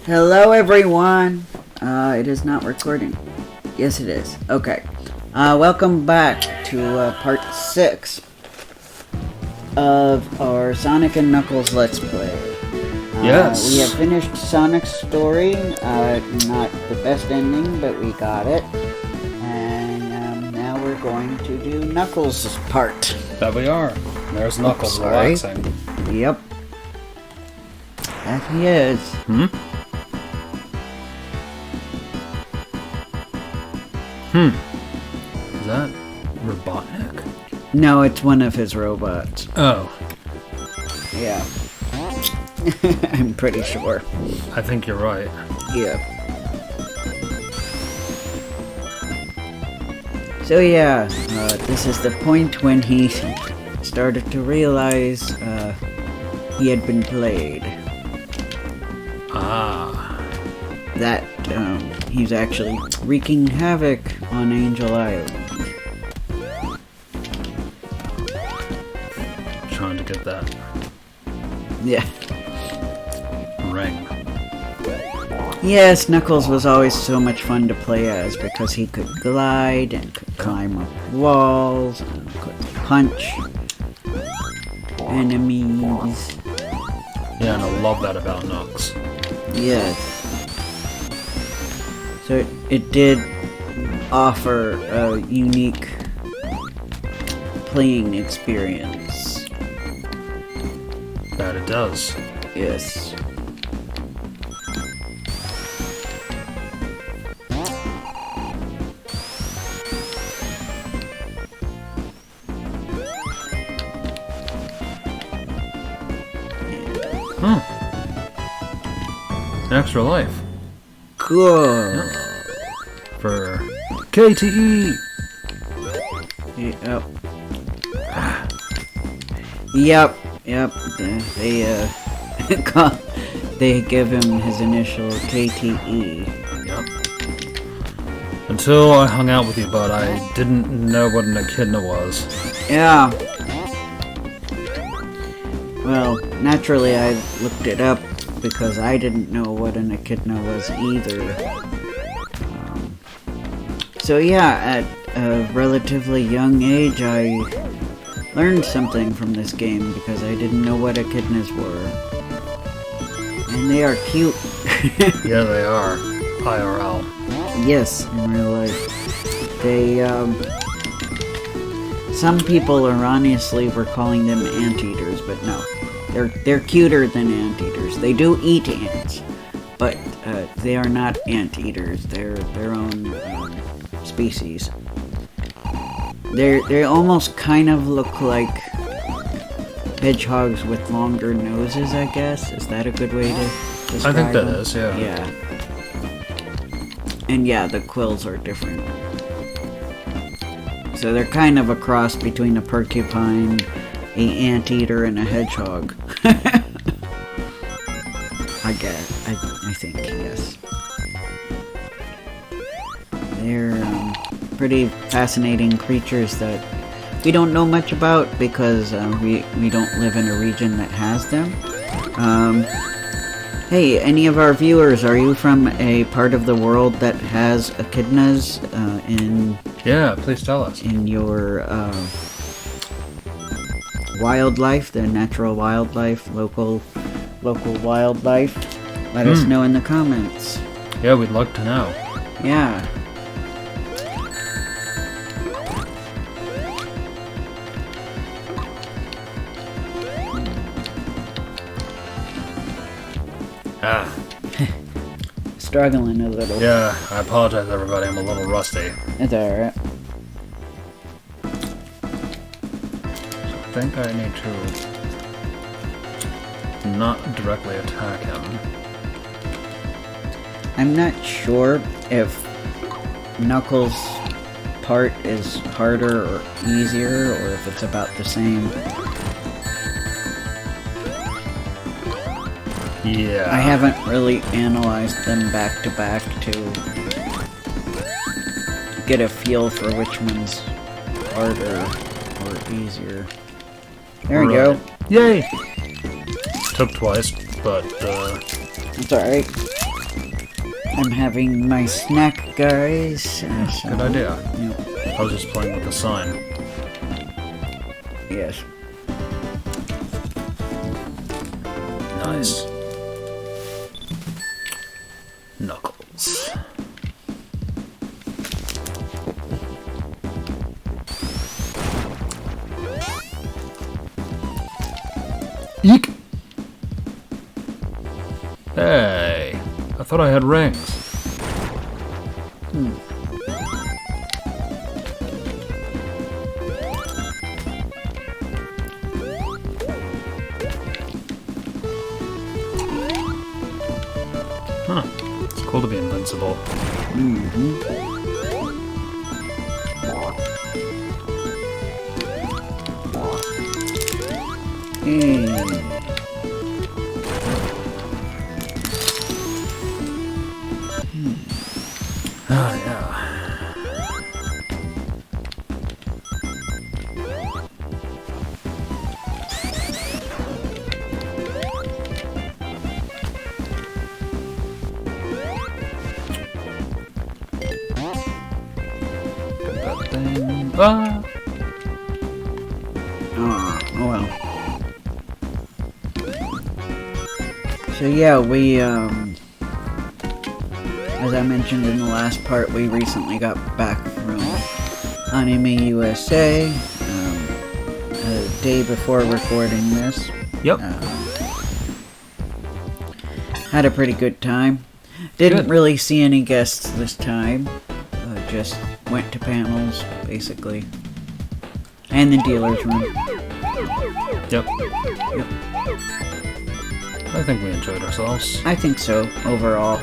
Hello, everyone. It is not recording. Yes, it is. Okay. Welcome back to part 6 of our Sonic and Knuckles Let's Play. Yes. We have finished Sonic's story. Not the best ending, but we got it. And now we're going to do Knuckles' part. That we are. There's Knuckles relaxing. Yep. That he is. Is that Robotnik? No, it's one of his robots. Oh. Yeah. I'm pretty sure. I think you're right. Yeah. So yeah, this is the point when he started to realize he had been played. That he's actually wreaking havoc on Angel Island. Trying to get that Yeah. ring. Yes, Knuckles was always so much fun to play as because he could glide and could climb up walls and could punch enemies. Yeah, and I love that about Knux. Yes. So it did offer a unique playing experience. That it does. Yes. An extra life. Cool. For KTE! Yep. Yep. They give him his initial KTE. Yep. Until I hung out with you, bud, I didn't know what an echidna was. Yeah. Well, naturally I looked it up because I didn't know what an echidna was either. So yeah, at a relatively young age I learned something from this game because I didn't know what echidnas were. And they are cute. Yeah, they are. IRL. Yes, in real life. They, some people erroneously were calling them anteaters, but no. They're cuter than anteaters. They do eat ants, but they are not anteaters. They're their own species. They almost kind of look like hedgehogs with longer noses, I guess. Is that a good way to describe I think that them? is, yeah. Yeah. And yeah, the quills are different. So they're kind of a cross between a porcupine, a anteater, and a hedgehog. I think, yes. They're pretty fascinating creatures that we don't know much about because we don't live in a region that has them. Hey, any of our viewers, are you from a part of the world that has echidnas in... Yeah, please tell us. In your wildlife, the natural wildlife, local wildlife? Let us know in the comments. Yeah, we'd like to know. Yeah. Struggling a little. Yeah, I apologize everybody, I'm a little rusty. It's alright. I think I need to not directly attack him. I'm not sure if Knuckles' part is harder or easier, or if it's about the same. Yeah. I haven't really analyzed them back to back to get a feel for which one's harder or easier. There we go. Yay! Took twice, but It's alright. I'm having my snack, guys. So, Good idea. Yep. I was just playing with the sign. Yes. Nice. Knuckles. Eek! Hey, I thought I had rings. Huh. It's cool to be invincible. Ah, yeah. Get that thing. Ah! Oh well. So yeah, we as I mentioned in the last part, we recently got back from Anime USA, a day before recording this. Yep. Had a pretty good time. Didn't Good. really see any guests this time. Just went to panels, basically. And the dealer's room. Yep. I think we enjoyed ourselves. I think so, overall.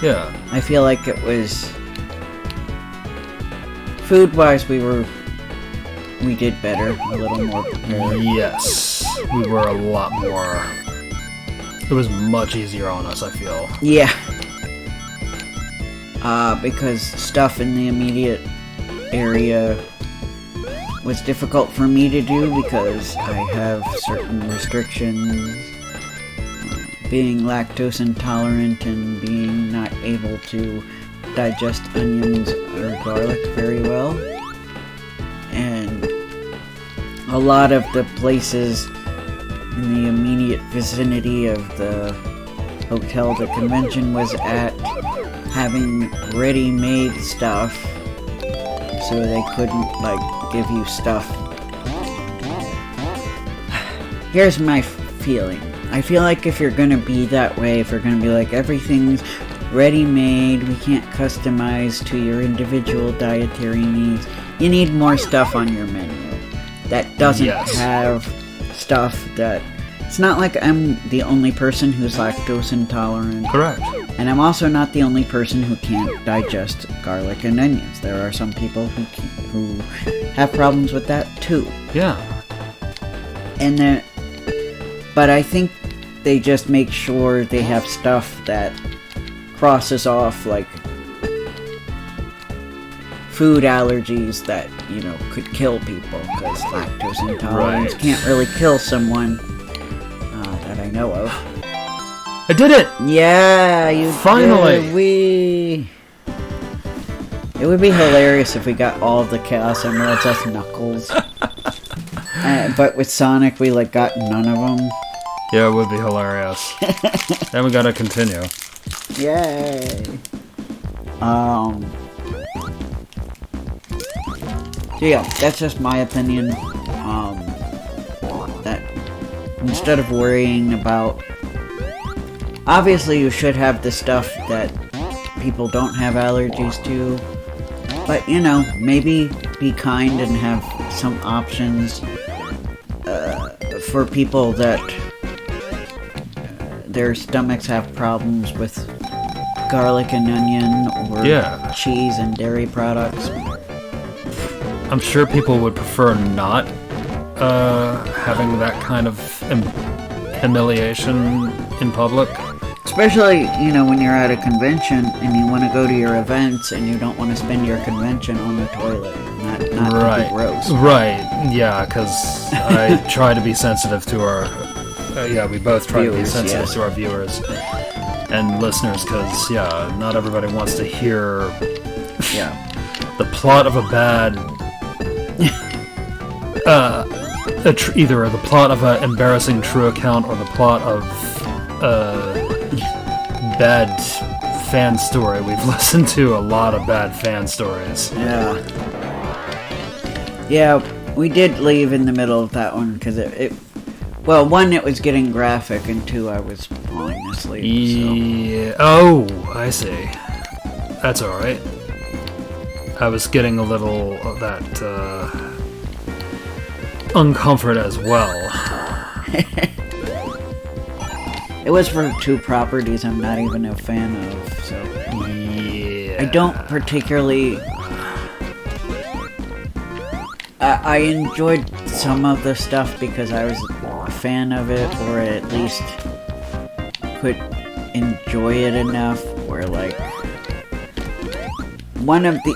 Yeah. I feel like it was... Food-wise, we did better. A little more prepared. Yes. We were a lot more... It was much easier on us, I feel. Yeah. Because stuff in the immediate area was difficult for me to do because I have certain restrictions. Being lactose intolerant and being not able to digest onions or garlic very well. And a lot of the places in the immediate vicinity of the hotel the convention was at having ready-made stuff, so they couldn't, like, give you stuff. Here's my feeling. I feel like if you're gonna be that way, if you're gonna be like, everything's ready-made, we can't customize to your individual dietary needs, you need more stuff on your menu that doesn't have stuff that... It's not like I'm the only person who's lactose intolerant. Correct. And I'm also not the only person who can't digest garlic and onions. There are some people who have problems with that too. Yeah. And then, but I think they just make sure they have stuff that crosses off like food allergies that, you know, could kill people, because lactose intolerance can't really kill someone that I know of. I did it! Yeah, you finally did. It would be hilarious if we got all of the Chaos Emeralds as Knuckles. But with Sonic, we like got none of them. Yeah, it would be hilarious. Then we gotta continue. Yay! So yeah, that's just my opinion. That instead of worrying about... Obviously, you should have the stuff that people don't have allergies to. But, you know, maybe be kind and have some options for people that their stomachs have problems with garlic and onion or cheese and dairy products. I'm sure people would prefer not having that kind of humiliation in public. Especially, you know, when you're at a convention and you want to go to your events and you don't want to spend your convention on the toilet. Not right. to be gross. Right, yeah, because I try to be sensitive to our... we both try to be sensitive to our viewers. and listeners, because, yeah, not everybody wants to hear Yeah. the plot of a bad... either the plot of an embarrassing true account or the plot of a bad fan story. We've listened to a lot of bad fan stories. Yeah. Yeah, we did leave in the middle of that one because well, one, it was getting graphic, and two, I was falling asleep. Yeah. Oh, I see. That's alright. I was getting a little of that, uncomfort as well. It was for two properties I'm not even a fan of, so... Yeah. I don't particularly... I enjoyed some of the stuff because I was a fan of it, or at least could enjoy it enough where, like, one of the...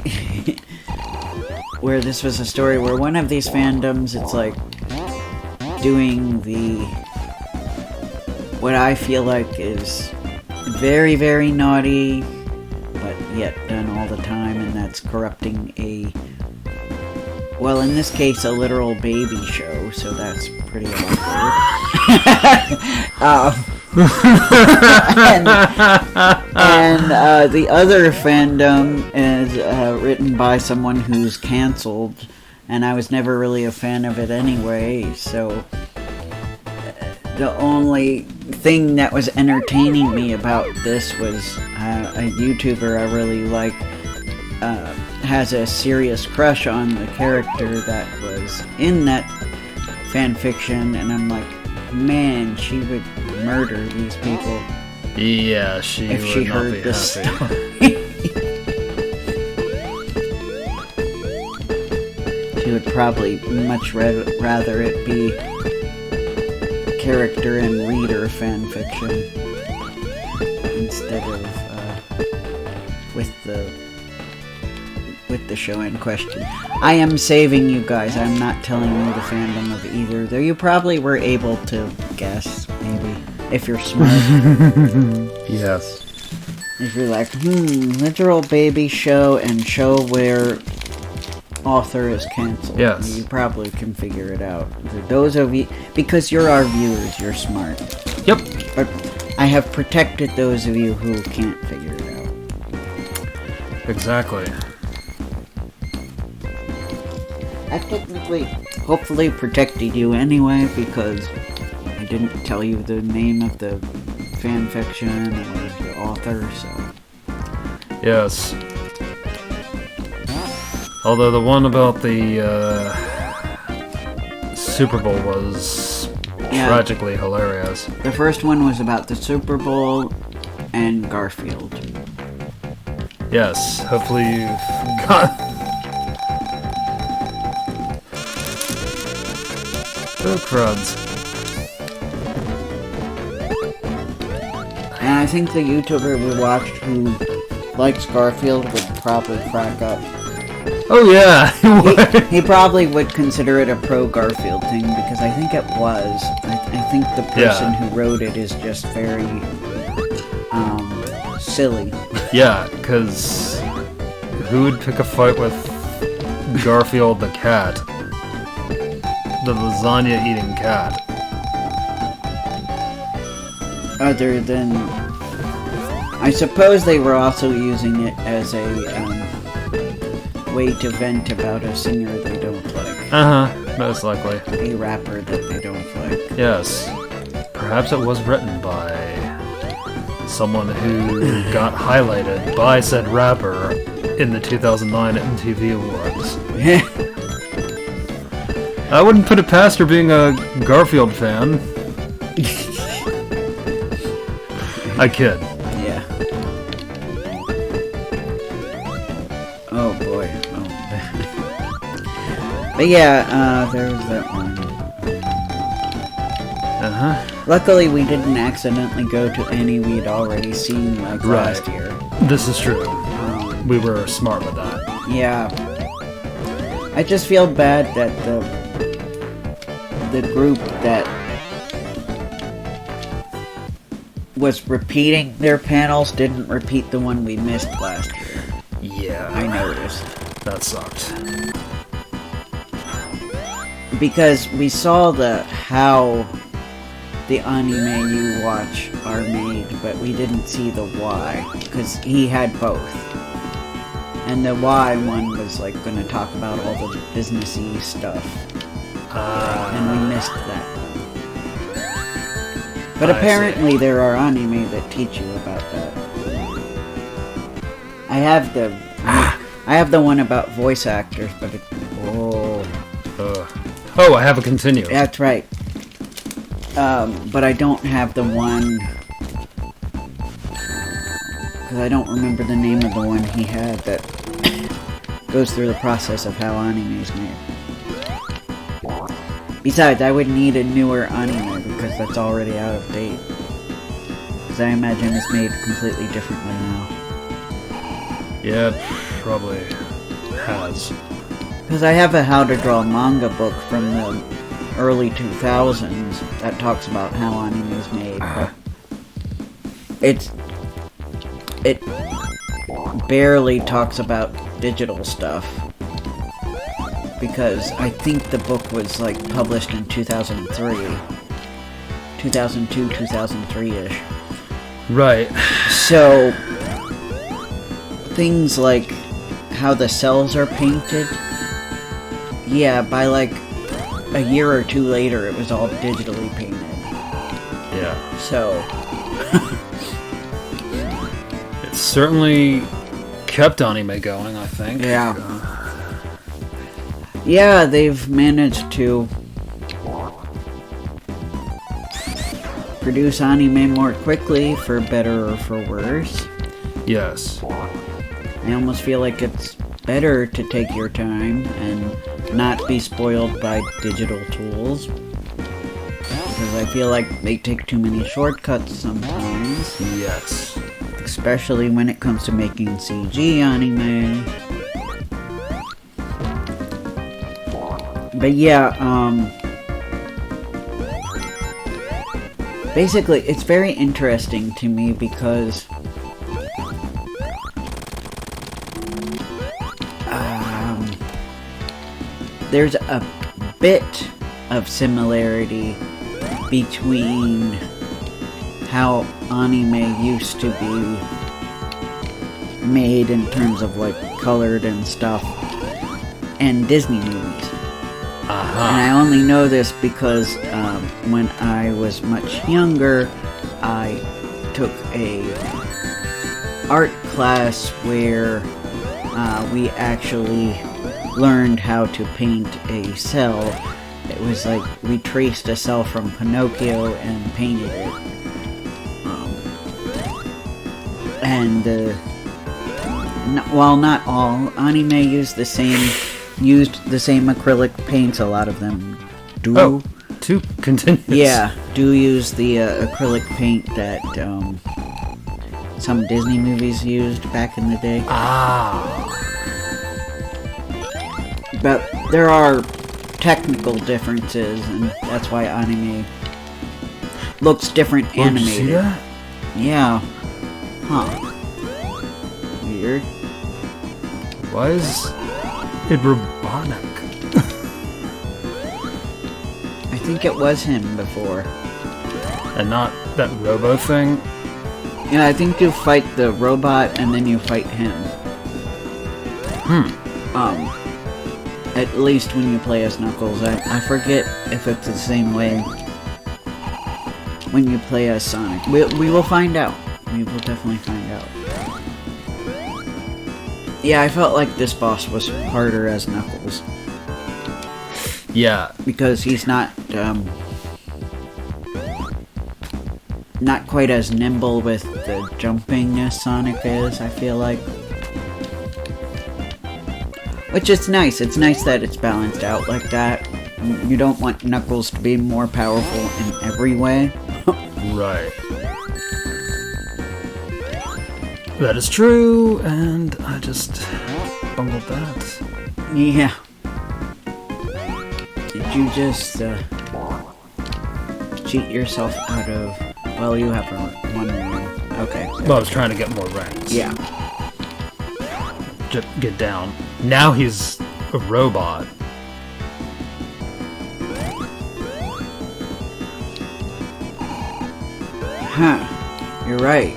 where this was a story where one of these fandoms, it's like doing the... what I feel like is very, very naughty, but yet done all the time, and that's corrupting a... well, in this case, a literal baby show, so that's pretty awkward. and the other fandom is written by someone who's canceled, and I was never really a fan of it anyway, so the only thing that was entertaining me about this was a YouTuber I really like has a serious crush on the character that was in that fanfiction, and I'm like, man, she would murder these people. Yeah, she if would she not heard be this happy. story. She would probably much rather it be character and reader fanfiction instead of with the show in question. I am saving you guys. I'm not telling you the fandom of either, though you probably were able to guess, maybe, if you're smart. Yes. If you're like, literal baby show and show where author is canceled. Yes. You probably can figure it out. For those of you, because you're our viewers, you're smart. Yep. But I have protected those of you who can't figure it out. Exactly. I technically, hopefully, protected you anyway, because I didn't tell you the name of the fanfiction or the author, so... Yes. Although the one about the Super Bowl was tragically hilarious. The first one was about the Super Bowl and Garfield. Yes, hopefully you've got... Oh, cruds. And I think the YouTuber we watched who likes Garfield would probably crack up. Oh yeah! he probably would consider it a pro-Garfield thing, because I think it was. I think the person who wrote it is just very, silly. Yeah, because who would pick a fight with Garfield the cat? The lasagna-eating cat. Other than... I suppose they were also using it as a, way to vent about a singer they don't like. Uh-huh, most likely. A rapper that they don't like. Yes. Perhaps it was written by someone who got highlighted by said rapper in the 2009 MTV Awards. I wouldn't put it past her being a Garfield fan. I kid. Yeah. Oh boy. Oh. But yeah, there was that one. Uh-huh. Luckily, we didn't accidentally go to any we'd already seen like last year. This is true. We were smart with that. Yeah. I just feel bad that the group that was repeating their panels, didn't repeat the one we missed last year. Yeah. I noticed. That sucked. Because we saw how the anime you watch are made, but we didn't see the why, because he had both. And the why one was like going to talk about all the businessy stuff. And we missed that. But apparently there are anime that teach you about that. I have the one about voice actors, but I have a continue. That's right. But I don't have the one, because I don't remember the name of the one he had that goes through the process of how anime is made. Besides, I would need a newer anime because that's already out of date. Because I imagine it's made completely differently now. Yeah, probably has. Because I have a How to Draw manga book from the early 2000s that talks about how anime is made. But it barely talks about digital stuff. Because I think the book was like published in 2003. 2002, 2003-ish. Right. So, things like how the cells are painted, yeah, by like a year or two later, it was all digitally painted. Yeah. So, it certainly kept anime going, I think. yeah. Yeah, they've managed to produce anime more quickly, for better or for worse. Yes. I almost feel like it's better to take your time and not be spoiled by digital tools. Because I feel like they take too many shortcuts sometimes. Yes. Especially when it comes to making CG anime. But yeah, basically, it's very interesting to me because there's a bit of similarity between how anime used to be made in terms of like colored and stuff and Disney movies. And I only know this because when I was much younger, I took a art class where we actually learned how to paint a cell. It was like we traced a cell from Pinocchio and painted it. While not all anime used the same acrylic paints, a lot of them do. Oh, two continues. Yeah, do use the acrylic paint that some Disney movies used back in the day. But there are technical differences, and that's why anime looks different animated. Did you see that? Yeah. Huh. Weird. Why is it Robotnik? I think it was him before. And not that robo thing? Yeah, I think you fight the robot and then you fight him. At least when you play as Knuckles. I forget if it's the same way when you play as Sonic. We will find out. We will definitely find out. Yeah, I felt like this boss was harder as Knuckles. Yeah. Because he's not quite as nimble with the jumping as Sonic is, I feel like. Which is nice. It's nice that it's balanced out like that. You don't want Knuckles to be more powerful in every way. Right. That is true, and I just bungled that. Yeah. Did you just cheat yourself out of Well, you have one more. Okay. Well, I was trying to get more ranks. Yeah. Just get down. Now he's a robot. Huh. You're right.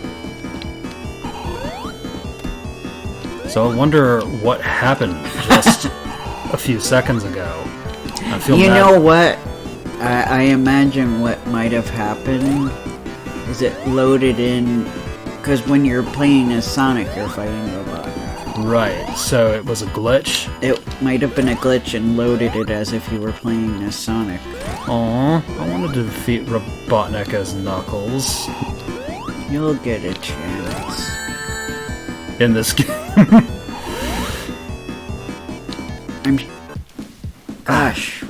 So I wonder what happened just a few seconds ago. I feel You bad. know what? I imagine what might have happened is it loaded in... Because when you're playing as Sonic, you're fighting Robotnik. Right, so it was a glitch? It might have been a glitch and loaded it as if you were playing as Sonic. Aw, I wanted to defeat Robotnik as Knuckles You'll get a chance. in this game. Gosh.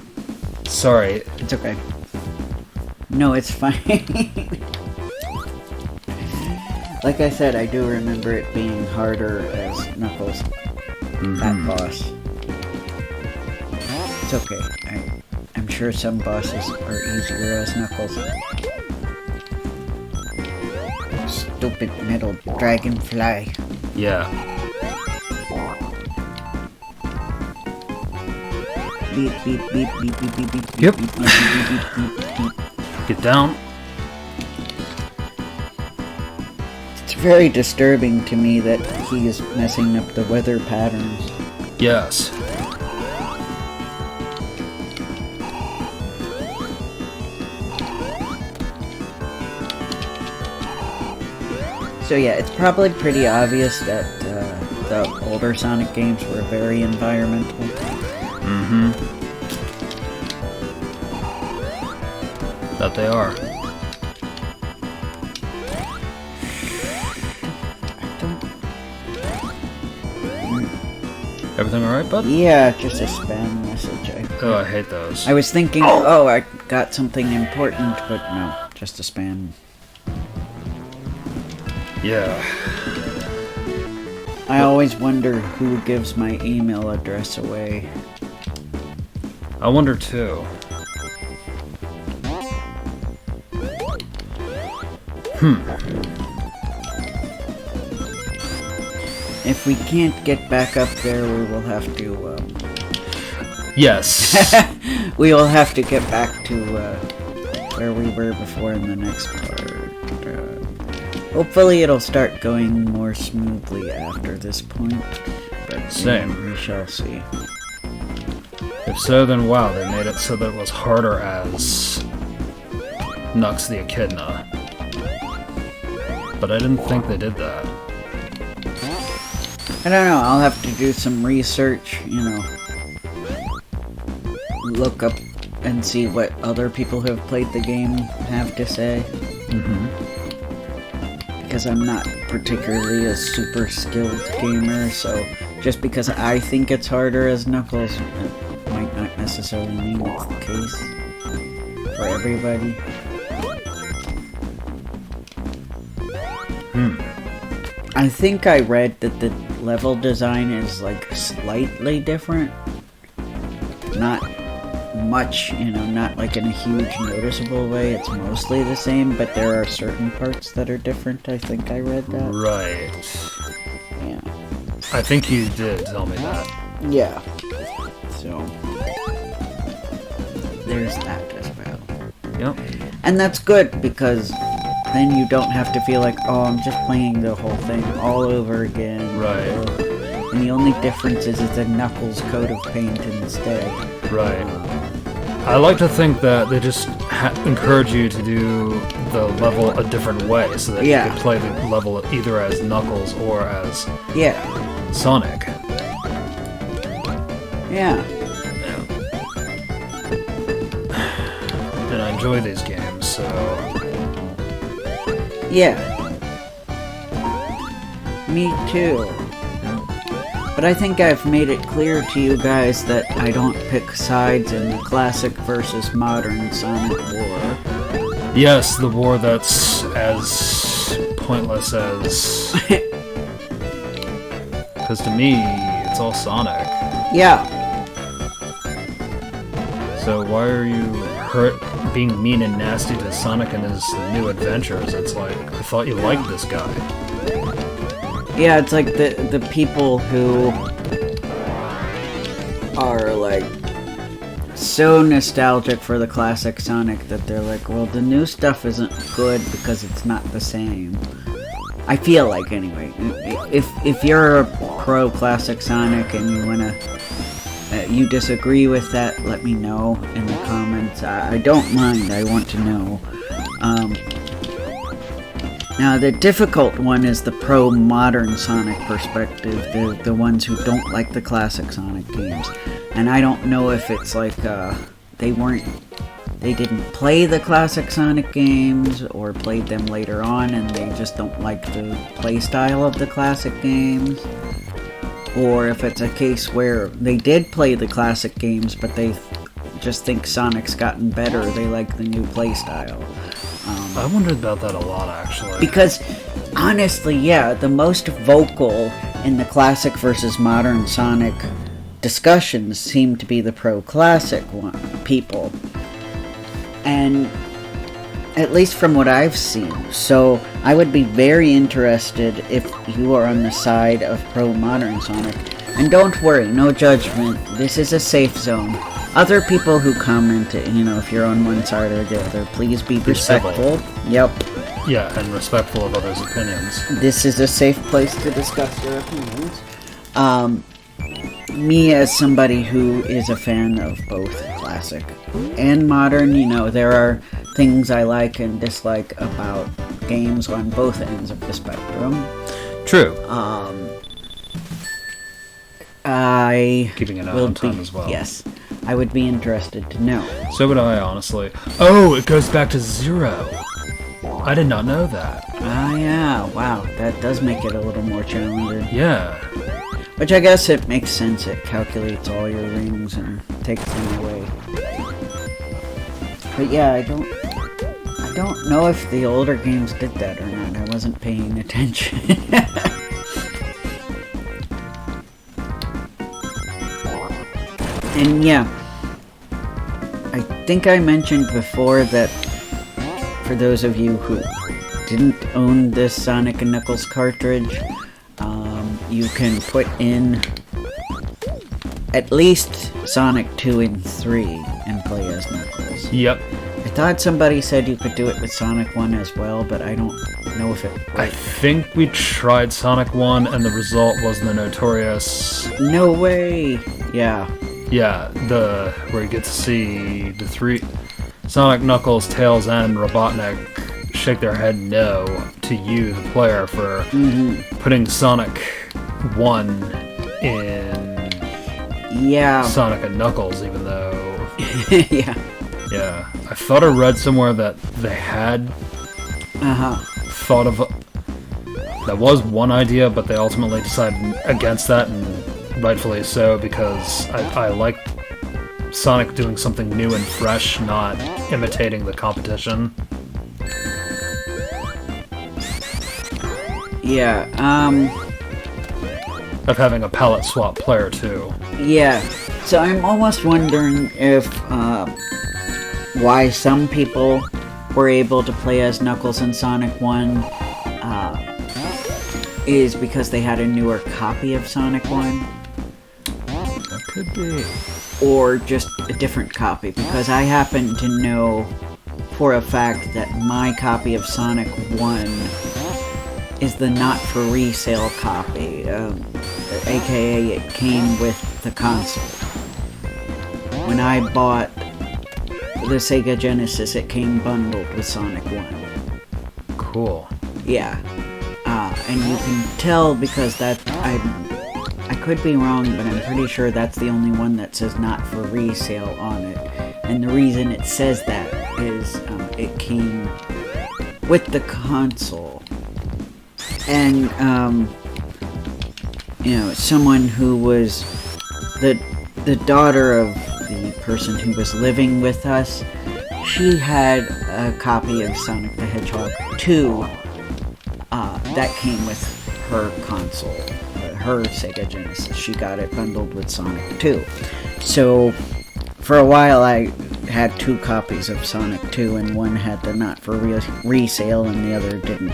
Sorry. It's okay. No, it's fine. Like I said, I do remember it being harder as Knuckles. That boss. It's okay. I'm sure some bosses are easier as Knuckles. Stupid metal dragonfly. Yeah. Beep beep beep beep beep beep beep. Yep. Beep, beep, beep, beep, beep, beep. Get down. It's very disturbing to me that he is messing up the weather patterns. Yes. So yeah, it's probably pretty obvious that the older Sonic games were very environmental. Mm-hmm. That they are. Everything alright, bud? Yeah, just a spam message. Oh, I hate those. I was thinking, oh, I got something important, but no, just a spam. Yeah. I always wonder who gives my email address away. I wonder too. If we can't get back up there, we will have to, Yes. we will have to get back to, where we were before in the next part. Hopefully it'll start going more smoothly after this point, but Same. we shall see. If so, then wow, they made it so that it was harder as Nux the Echidna. But I didn't think they did that. I don't know, I'll have to do some research, you know. Look up and see what other people who have played the game have to say. Mm-hmm. Because I'm not particularly a super skilled gamer, so just because I think it's harder as Knuckles, it might not necessarily mean it's the case for everybody. I think I read that the level design is like slightly different. Not much, you know, not like in a huge noticeable way. It's mostly the same, but there are certain parts that are different. I think I read that. Right. Yeah. I think you did tell me that. Yeah. So there's that as well. Yep. And that's good because then you don't have to feel like, oh, I'm just playing the whole thing all over again. Right. And the only difference is it's a Knuckles coat of paint instead. Right. I like to think that they just encourage you to do the level a different way, so that you can play the level either as Knuckles or as Sonic. Yeah. And I enjoy these games, so... Yeah. Me too. But I think I've made it clear to you guys that I don't pick sides in the classic versus modern Sonic war. Yes, the war that's as pointless as... Because to me, it's all Sonic. Yeah. So why are you being mean and nasty to Sonic and his new adventures. It's like, I thought you liked this guy. Yeah, it's like the people who are like so nostalgic for the classic Sonic that they're like, well, the new stuff isn't good because it's not the same. I feel like, anyway. If you're a pro classic Sonic and you wanna you disagree with that, let me know in the comments. I don't mind. I want to know. Now, the difficult one is the pro-modern Sonic perspective, the ones who don't like the classic Sonic games. And I don't know if it's like they didn't play the classic Sonic games or played them later on and they just don't like the playstyle of the classic games. Or if it's a case where they did play the classic games but they just think Sonic's gotten better, they like the new playstyle. I wondered about that a lot, actually. Because, honestly, yeah, the most vocal in the classic versus modern Sonic discussions seem to be the pro-classic people. And, at least from what I've seen. So, I would be very interested if you are on the side of pro-modern Sonic. And don't worry, no judgment. This is a safe zone. Other people who comment, if you're on one side or the other, please be respectful. Yep. Yeah, and respectful of others' opinions. This is a safe place to discuss your opinions. Me, as somebody who is a fan of both classic and modern, there are things I like and dislike about games on both ends of the spectrum. True. I keeping an eye will on time as well. Yes. I would be interested to know. So would I, honestly. Oh, it goes back to 0. I did not know that. Ah, yeah. Wow. That does make it a little more challenging. Yeah. Which I guess it makes sense. It calculates all your rings and takes them away. But yeah, I don't know if the older games did that or not. I wasn't paying attention. And yeah, I think I mentioned before that for those of you who didn't own this Sonic & Knuckles cartridge, you can put in at least Sonic 2 and 3 and play as Knuckles. Yep. I thought somebody said you could do it with Sonic 1 as well, but I don't know if it worked. I think we tried Sonic 1 and the result was the notorious... No way! Yeah. Yeah, where you get to see the three... Sonic, Knuckles, Tails, and Robotnik shake their head no to you, the player, for putting Sonic 1 in Sonic and Knuckles, even though... Yeah. Yeah. I thought I read somewhere that they had thought of... That was one idea, but they ultimately decided against that, and rightfully so, because I like Sonic doing something new and fresh, not imitating the competition. Yeah, Of having a palette swap player, too. Yeah, so I'm almost wondering if, why some people were able to play as Knuckles in Sonic 1, is because they had a newer copy of Sonic 1. That could be. Or just a different copy, because I happen to know for a fact that my copy of Sonic 1 is the not-for-resale copy, aka it came with the console. When I bought the Sega Genesis, it came bundled with Sonic 1. Cool. Yeah. And you can tell because that... I could be wrong, but I'm pretty sure that's the only one that says not for resale on it. And the reason it says that is it came with the console. And, someone who was the daughter of the person who was living with us, she had a copy of Sonic the Hedgehog 2 that came with her console. Her Sega Genesis. She got it bundled with Sonic 2. So, for a while, had 2 copies of Sonic 2, and one had the not for resale, and the other didn't.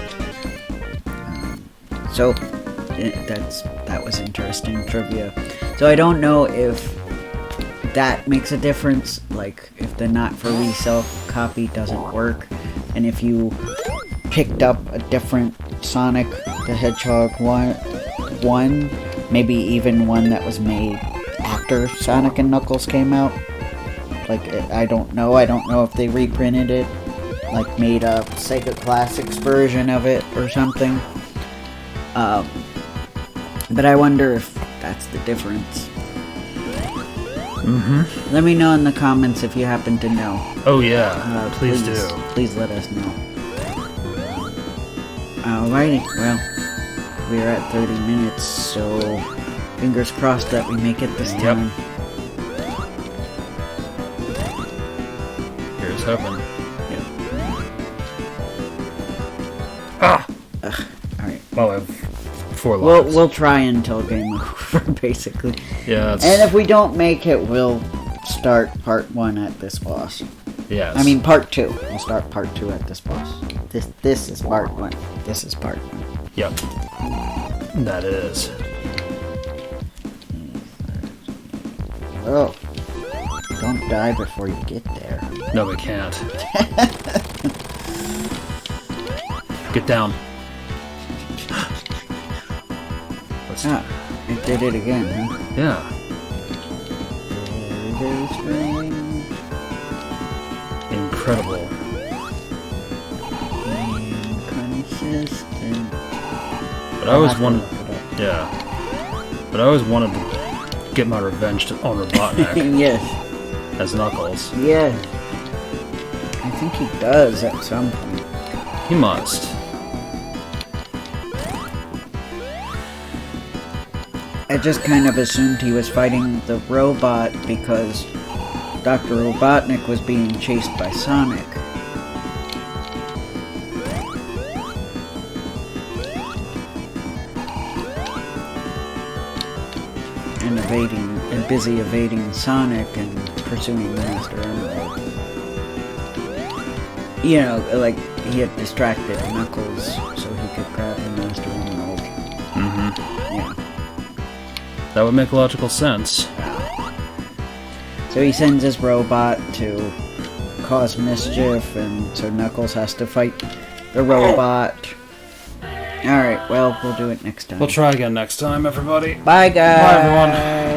So that was interesting trivia. So I don't know if that makes a difference, like if the not for resale copy doesn't work, and if you picked up a different Sonic the Hedgehog one, maybe even one that was made after Sonic and Knuckles came out. Like, I don't know if they reprinted it, like made a Sega Classics version of it or something. But I wonder if that's the difference. Let me know in the comments if you happen to know. Oh yeah, please do. Please let us know. Alrighty, well, we're at 30 minutes, so fingers crossed that we make it this time. Here's hoping. Yep. Ah! Alright. Well, I have 4 lives. We'll try until game over, basically. Yeah. And if we don't make it, we'll start part 1 at this boss. Yes. I mean, part 2. We'll start part 2 at this boss. This is part 1. This is part 1. Yep. That is. Oh. Don't die before you get there. No, we can't. Get down. It did it again, huh? Yeah. Very strange. Incredible. Inconsistent. But I always wanted... Yeah. But I always wanted to get my revenge on Robotnik. Yes. As Knuckles. Yeah. I think he does at some point. He must. I just kind of assumed he was fighting the robot because Dr. Robotnik was being chased by Sonic. And busy evading Sonic and pursuing Master Emerald. You know, like, he had distracted Knuckles so he could grab the Master Emerald. Yeah. That would make logical sense. So he sends his robot to cause mischief, and so Knuckles has to fight the robot. Alright, well, we'll do it next time. We'll try again next time, everybody. Bye, guys! Bye, everyone.